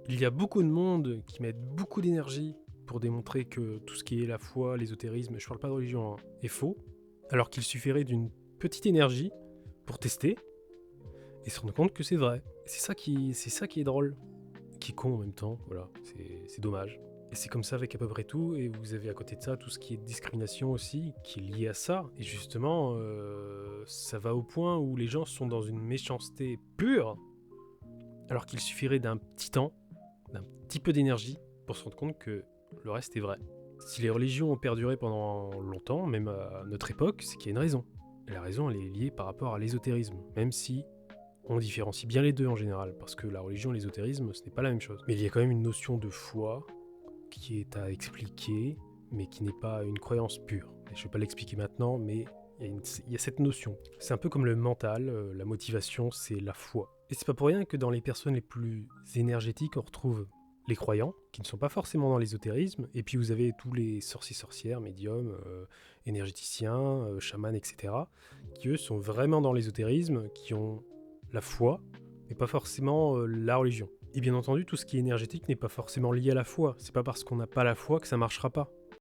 Il y a beaucoup de monde qui mettent beaucoup d'énergie pour démontrer que tout ce qui est la foi, l'ésotérisme, je parle pas de religion, hein, est faux, alors qu'il suffirait d'une petite énergie pour tester et se rendre compte que c'est vrai. C'est ça qui est drôle, qui est con en même temps, voilà, c'est dommage. Et c'est comme ça avec à peu près tout, et vous avez à côté de ça tout ce qui est discrimination aussi, qui est lié à ça, et justement, ça va au point où les gens sont dans une méchanceté pure, alors qu'il suffirait d'un petit temps, d'un petit peu d'énergie, pour se rendre compte que le reste est vrai. Si les religions ont perduré pendant longtemps, même à notre époque, c'est qu'il y a une raison. Et la raison, elle est liée par rapport à l'ésotérisme, même si on différencie bien les deux en général, parce que la religion et l'ésotérisme, ce n'est pas la même chose. Mais il y a quand même une notion de foi qui est à expliquer, mais qui n'est pas une croyance pure. Et je ne vais pas l'expliquer maintenant, mais il y a cette notion. C'est un peu comme le mental, la motivation, c'est la foi. Et c'est pas pour rien que dans les personnes les plus énergétiques, on retrouve les croyants, qui ne sont pas forcément dans l'ésotérisme, et puis vous avez tous les sorciers-sorcières, médiums, énergéticiens, chamans, etc., qui eux sont vraiment dans l'ésotérisme, qui ont la foi, mais pas forcément la religion. Et bien entendu, tout ce qui est énergétique n'est pas forcément lié à la foi. C'est pas parce qu'on n'a pas la foi que ça marchera pas.